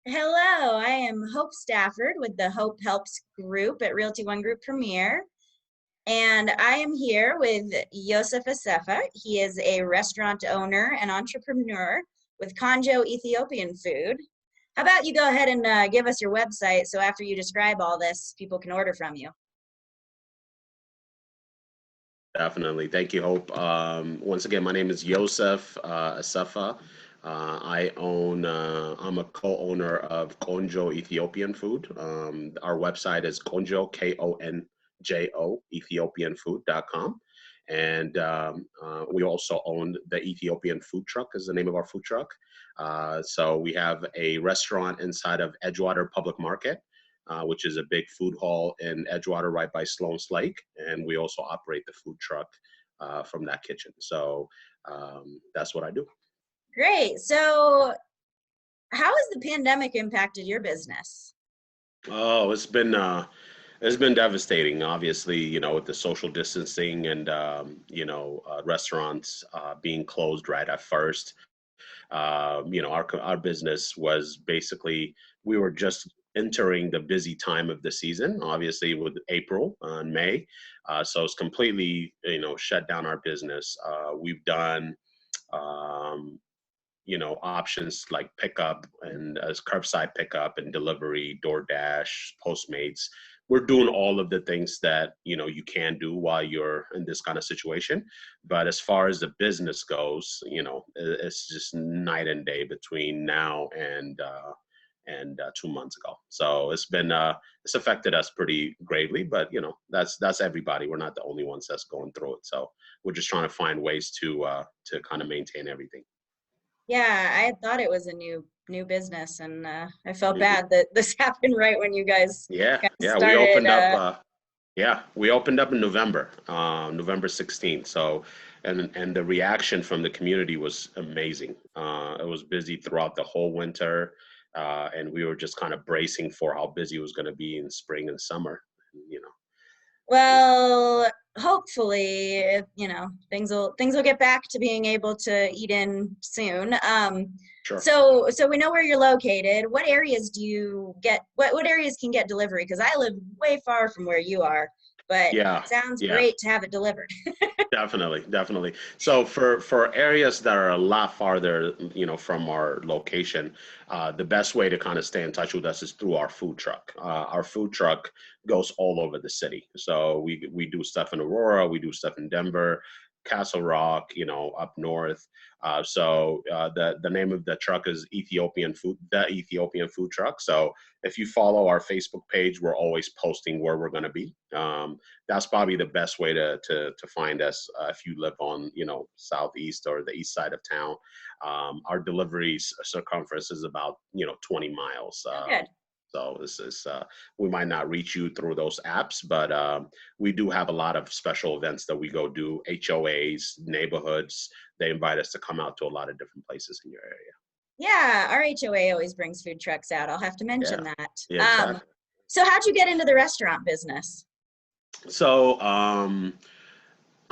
Hello, I am Hope Stafford with the Hope Helps group at Realty One Group Premier. And I am here with Yoseph Aseffa. He is a restaurant owner and entrepreneur with Konjo Ethiopian Food. How about you go ahead and give us your website so after you describe all this, people can order from you? Definitely. Thank you, Hope. Once again, my name is Yoseph Aseffa. I'm a co-owner of Konjo Ethiopian Food. Our website is Konjo, Konjo, EthiopianFood.com. And we also own the Ethiopian Food Truck is the name of our food truck. So we have a restaurant inside of Edgewater Public Market, which is a big food hall in Edgewater right by Sloan's Lake. And we also operate the food truck from that kitchen. So that's what I do. Great. So, how has the pandemic impacted your business? Oh, it's been devastating. Obviously, with the social distancing and restaurants being closed right at first. Our business was basically we were just entering the busy time of the season, obviously with April and May. So it's completely shut down our business. We've done um, options like pickup and as curbside pickup and delivery, DoorDash, Postmates. We're doing all of the things that you can do while you're in this kind of situation. But as far as the business goes, it's just night and day between now and 2 months ago. So it's affected us pretty gravely. But that's everybody. We're not the only ones that's going through it. So we're just trying to find ways to kind of maintain everything. Yeah, I had thought it was a new business, and I felt Mhm. bad that this happened right when you guys Yeah, got yeah, we started. opened up. Yeah, we opened up in November, November 16th. So, and the reaction from the community was amazing. It was busy throughout the whole winter, and we were just kind of bracing for how busy it was going to be in spring and summer. You know, Well, hopefully, things will get back to being able to eat in soon. sure. So we know where you're located. What areas do you get? What areas can get delivery? Because I live way far from where you are, but Yeah, sounds yeah. great to have it delivered. Definitely, definitely. So for areas that are a lot farther, from our location, the best way to kind of stay in touch with us is through our food truck. Our food truck goes all over the city. So we do stuff in Aurora, we do stuff in Denver, Castle Rock, up north. The name of the truck is the Ethiopian Food Truck. So if you follow our Facebook page, we're always posting where we're going to be. That's probably the best way to find us if you live on southeast or the east side of town. Our delivery circumference is about 20 miles. Oh, good. So this is we might not reach you through those apps, but we do have a lot of special events that we go do, HOAs, neighborhoods. They invite us to come out to a lot of different places in your area. Yeah, our HOA always brings food trucks out. I'll have to mention Yeah, that. yeah, exactly. So how'd you get into the restaurant business? So I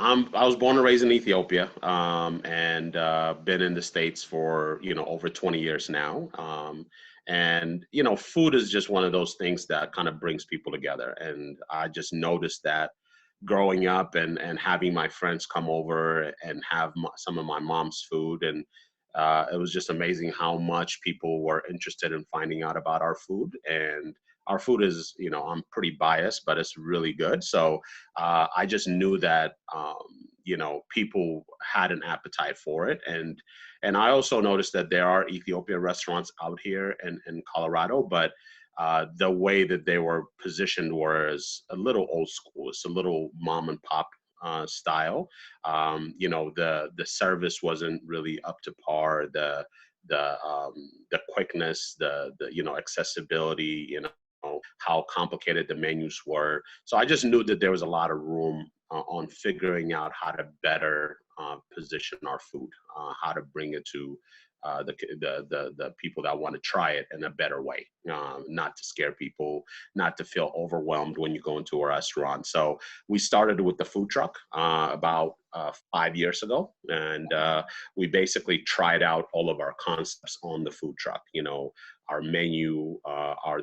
was born and raised in Ethiopia, and been in the States for over 20 years now. And food is just one of those things that kind of brings people together. And I just noticed that growing up and having my friends come over and have some of my mom's food, and it was just amazing how much people were interested in finding out about our food. And our food is, I'm pretty biased, but it's really good. So I just knew that people had an appetite for it, and I also noticed that there are Ethiopian restaurants out here in Colorado, but the way that they were positioned was a little old school. It's a little mom and pop style. The service wasn't really up to par. The quickness, the accessibility, how complicated the menus were. So I just knew that there was a lot of room on figuring out how to better position our food, how to bring it to the people that want to try it in a better way, not to scare people, not to feel overwhelmed when you go into a restaurant. So we started with the food truck about 5 years ago, and we basically tried out all of our concepts on the food truck. Our menu,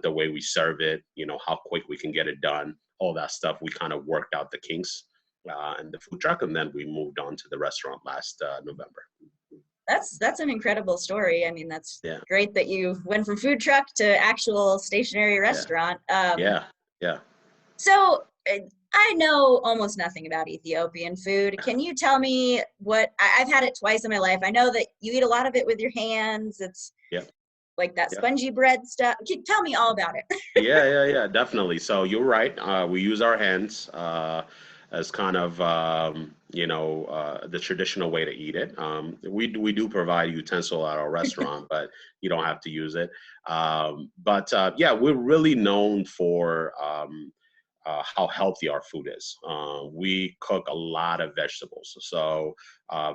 the way we serve it, how quick we can get it done, all that stuff. We kind of worked out the kinks in the food truck, and then we moved on to the restaurant last November. That's an incredible story. I mean, that's Yeah. great that you went from food truck to actual stationary restaurant. Yeah. So I know almost nothing about Ethiopian food. Can you tell me I've had it twice in my life. I know that you eat a lot of it with your hands. It's Yeah. like that Yeah. spongy bread stuff. Tell me all about it. Yeah, definitely. So you're right. We use our hands as kind of the traditional way to eat it. We do provide utensil at our restaurant, but you don't have to use it. But yeah, we're really known for how healthy our food is. We cook a lot of vegetables. So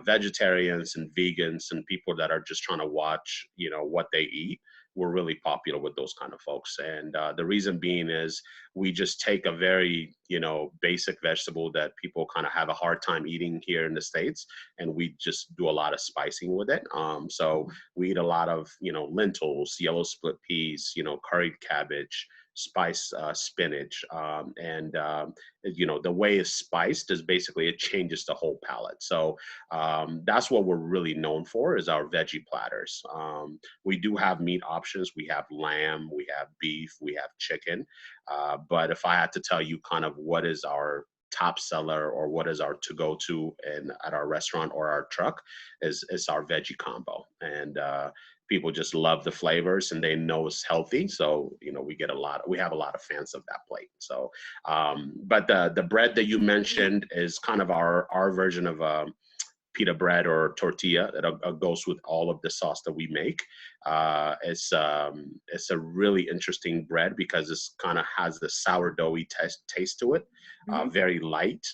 vegetarians and vegans and people that are just trying to watch, what they eat, we're really popular with those kind of folks. And the reason being is we just take a very, basic vegetable that people kind of have a hard time eating here in the States, and we just do a lot of spicing with it. So we eat a lot of, lentils, yellow split peas, curried cabbage, spice spinach, and the way it's spiced is basically it changes the whole palate. So that's what we're really known for, is our veggie platters. We do have meat options. We have lamb, we have beef, we have chicken. But if I had to tell you kind of what is our top seller or what is our to go to at our restaurant or our truck, is our veggie combo. And people just love the flavors and they know it's healthy. So, we have a lot of fans of that plate. So, but the bread that you mentioned is kind of our version of pita bread or tortilla that goes with all of the sauce that we make. It's a really interesting bread because it's kind of has the sourdoughy taste to it, very light.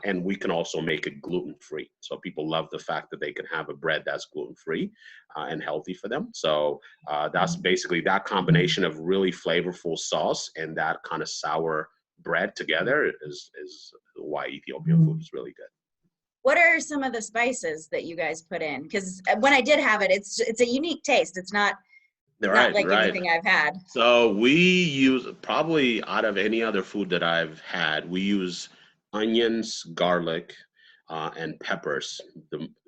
And we can also make it gluten-free. So people love the fact that they can have a bread that's gluten-free and healthy for them. So that's basically that combination of really flavorful sauce and that kind of sour bread together is why Ethiopian food is really good. What are some of the spices that you guys put in? Because when I did have it, it's a unique taste. It's not Right. like anything I've had. So we use, probably out of any other food that I've had, we use onions, garlic, and peppers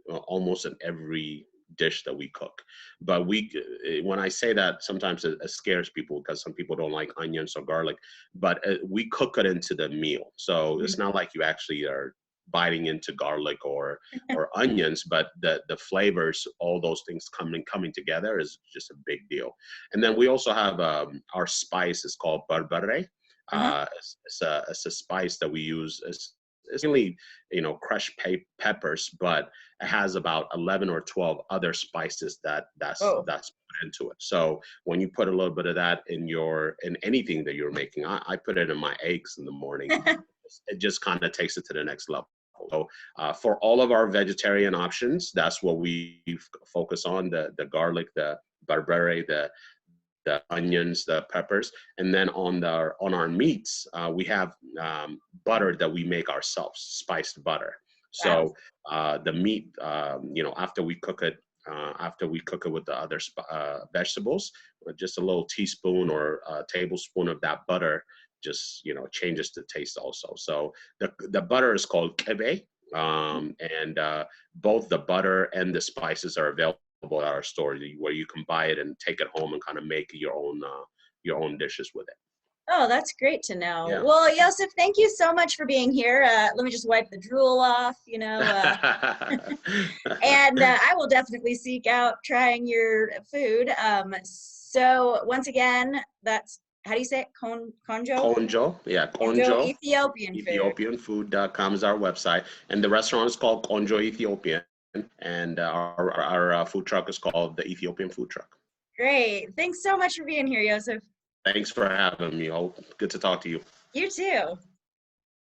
almost in every dish that we cook. But when I say that, sometimes it scares people because some people don't like onions or garlic, but we cook it into the meal. So it's not like you actually are biting into garlic or onions, but the flavors, all those things coming together is just a big deal. And then we also have our spice is called barbare. It's a spice that we use. It's really, crushed peppers, but it has about 11 or 12 other spices that's put into it. So when you put a little bit of that in anything that you're making, I put it in my eggs in the morning. It just kind of takes it to the next level. So for all of our vegetarian options, that's what we focus on: the garlic, the barbare, the onions, the peppers. And then on our meats, we have butter that we make ourselves, spiced butter. So the meat, after we cook it with the other vegetables, just a little teaspoon or a tablespoon of that butter just changes the taste also. So the butter is called kebe, and both the butter and the spices are available at our store, where you can buy it and take it home and kind of make your own dishes with it. Oh, that's great to know. Yeah. Well, Yosef, thank you so much for being here. Let me just wipe the drool off, and I will definitely seek out trying your food. So once again, that's, how do you say it? Konjo? Konjo, yeah, Konjo Konjo. Ethiopian food. EthiopianFood.com is our website, and the restaurant is called Konjo Ethiopian, and our food truck is called the Ethiopian Food Truck. Great. Thanks so much for being here, Yosef. Thanks for having me. Good to talk to you. You too.